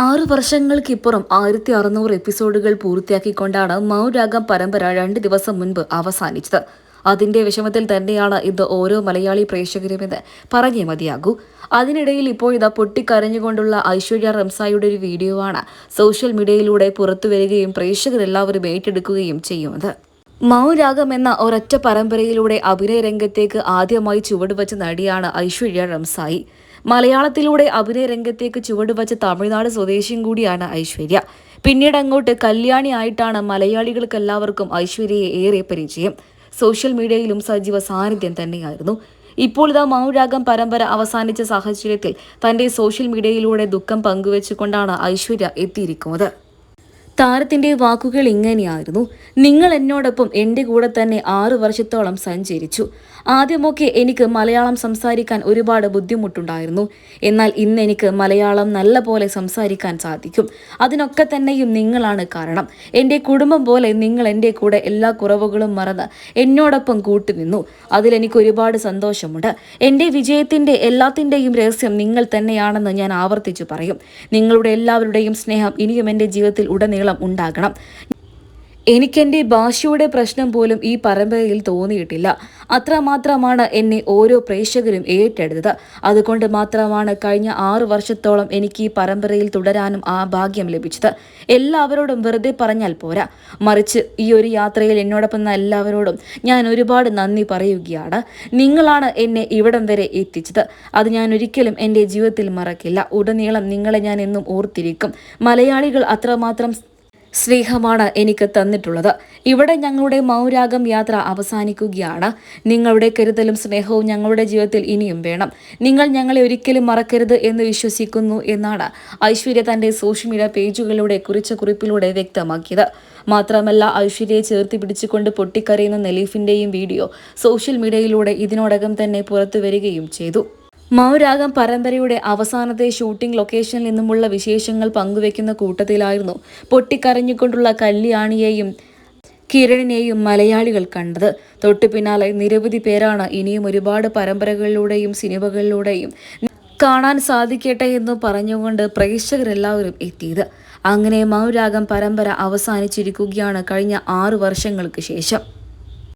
6 വർഷങ്ങൾക്കിപ്പുറം 1600 എപ്പിസോഡുകൾ പൂർത്തിയാക്കിക്കൊണ്ടാണ് മൗനരാഗം പരമ്പര 2 ദിവസം മുൻപ് അവസാനിച്ചത്. അതിന്റെ വിഷമത്തിൽ തന്നെയാണ് ഇത് ഓരോ മലയാളി പ്രേക്ഷകരുമെന്ന് പറഞ്ഞേ മതിയാകൂ. അതിനിടയിൽ ഇപ്പോഴിതാ പൊട്ടിക്കരഞ്ഞുകൊണ്ടുള്ള ഐശ്വര്യ റംസായിയുടെ ഒരു വീഡിയോ ആണ് സോഷ്യൽ മീഡിയയിലൂടെ പുറത്തുവരികയും പ്രേക്ഷകരെല്ലാവരും ഏറ്റെടുക്കുകയും ചെയ്യുന്നത്. മൗനരാഗം എന്ന ഒരൊറ്റ പരമ്പരയിലൂടെ അഭിനയ രംഗത്തേക്ക് ആദ്യമായി ചുവടുവച്ച നടിയാണ് ഐശ്വര്യ റംസായി. മലയാളത്തിലൂടെ അഭിനയ രംഗത്തേക്ക് ചുവടുവച്ച തമിഴ്നാട് സ്വദേശിയും കൂടിയാണ് ഐശ്വര്യ. പിന്നീട് അങ്ങോട്ട് കല്യാണി ആയിട്ടാണ് മലയാളികൾക്കെല്ലാവർക്കും ഐശ്വര്യയെ ഏറെ പരിചയം. സോഷ്യൽ മീഡിയയിലും സജീവ സാന്നിധ്യം തന്നെയായിരുന്നു. ഇപ്പോൾ ഇതാ മൗനരാഗം പരമ്പര അവസാനിച്ച സാഹചര്യത്തിൽ തന്റെ സോഷ്യൽ മീഡിയയിലൂടെ ദുഃഖം പങ്കുവെച്ചുകൊണ്ടാണ് ഐശ്വര്യ എത്തിയിരിക്കുന്നത്. താരത്തിന്റെ വാക്കുകൾ ഇങ്ങനെയായിരുന്നു: നിങ്ങൾ എന്നോടൊപ്പം എൻ്റെ കൂടെ തന്നെ 6 വർഷത്തോളം സഞ്ചരിച്ചു. ആദ്യമൊക്കെ എനിക്ക് മലയാളം സംസാരിക്കാൻ ഒരുപാട് ബുദ്ധിമുട്ടുണ്ടായിരുന്നു. എന്നാൽ ഇന്ന് എനിക്ക് മലയാളം നല്ല പോലെ സംസാരിക്കാൻ സാധിക്കും. അതിനൊക്കെ തന്നെയും നിങ്ങളാണ് കാരണം. എൻ്റെ കുടുംബം പോലെ നിങ്ങൾ എൻ്റെ കൂടെ എല്ലാ കുറവുകളും മറന്ന് എന്നോടൊപ്പം കൂട്ടുനിന്നു. അതിലെനിക്ക് ഒരുപാട് സന്തോഷമുണ്ട്. എൻ്റെ വിജയത്തിൻ്റെ എല്ലാത്തിൻ്റെയും രഹസ്യം നിങ്ങൾ തന്നെയാണെന്ന് ഞാൻ ആവർത്തിച്ചു പറയും. നിങ്ങളുടെ എല്ലാവരുടെയും സ്നേഹം ഇനിയും എൻ്റെ ജീവിതത്തിൽ ഉടനീളം ഉണ്ടാകണം. എനിക്കെൻ്റെ ഭാഷയുടെ പ്രശ്നം പോലും ഈ പരമ്പരയിൽ തോന്നിയിട്ടില്ല. അത്രമാത്രമാണ് എന്നെ ഓരോ പ്രേക്ഷകരും ഏറ്റെടുത്തത്. അതുകൊണ്ട് മാത്രമാണ് കഴിഞ്ഞ 6 വർഷത്തോളം എനിക്ക് ഈ പരമ്പരയിൽ തുടരാനും ആ ഭാഗ്യം ലഭിച്ചത്. എല്ലാവരോടും വെറുതെ പറഞ്ഞാൽ പോരാ, മറിച്ച് ഈ ഒരു യാത്രയിൽ എന്നോടൊപ്പം എല്ലാവരോടും ഞാൻ ഒരുപാട് നന്ദി പറയുകയാണ്. നിങ്ങളാണ് എന്നെ ഇവിടം വരെ എത്തിച്ചത്. അത് ഞാൻ ഒരിക്കലും എൻ്റെ ജീവിതത്തിൽ മറക്കില്ല. ഉടനീളം നിങ്ങളെ ഞാൻ എന്നും ഓർത്തിരിക്കും. മലയാളികൾ അത്രമാത്രം സ്നേഹമാണ് എനിക്ക് തന്നിട്ടുള്ളത്. ഇവിടെ ഞങ്ങളുടെ മൗനരാഗം യാത്ര അവസാനിക്കുകയാണ്. നിങ്ങളുടെ കരുതലും സ്നേഹവും ഞങ്ങളുടെ ജീവിതത്തിൽ ഇനിയും വേണം. നിങ്ങൾ ഞങ്ങളെ ഒരിക്കലും മറക്കരുത് എന്ന് വിശ്വസിക്കുന്നു എന്നാണ് ഐശ്വര്യ തന്റെ സോഷ്യൽ മീഡിയ പേജുകളിലൂടെ കുറിച്ച കുറിപ്പിലൂടെ വ്യക്തമാക്കിയത്. മാത്രമല്ല, ഐശ്വര്യയെ ചേർത്ത് പിടിച്ചുകൊണ്ട് പൊട്ടിക്കരയുന്ന നെലീഫിന്റെയും വീഡിയോ സോഷ്യൽ മീഡിയയിലൂടെ ഇതിനോടകം തന്നെ പുറത്തു വരികയും ചെയ്തു. മൗനരാഗം പരമ്പരയുടെ അവസാനത്തെ ഷൂട്ടിംഗ് ലൊക്കേഷനിൽ നിന്നുമുള്ള വിശേഷങ്ങൾ പങ്കുവെക്കുന്ന കൂട്ടത്തിലായിരുന്നു പൊട്ടിക്കരഞ്ഞുകൊണ്ടുള്ള കല്യാണിയെയും കിരണിനെയും മലയാളികൾ കണ്ടത്. തൊട്ടു പിന്നാലെ നിരവധി പേരാണ് ഇനിയും ഒരുപാട് പരമ്പരകളിലൂടെയും സിനിമകളിലൂടെയും കാണാൻ സാധിക്കട്ടെ എന്ന് പറഞ്ഞുകൊണ്ട് പ്രേക്ഷകരെല്ലാവരും എത്തിയത്. അങ്ങനെ മൗനരാഗം പരമ്പര അവസാനിച്ചിരിക്കുകയാണ് കഴിഞ്ഞ 6 വർഷങ്ങൾക്ക് ശേഷം.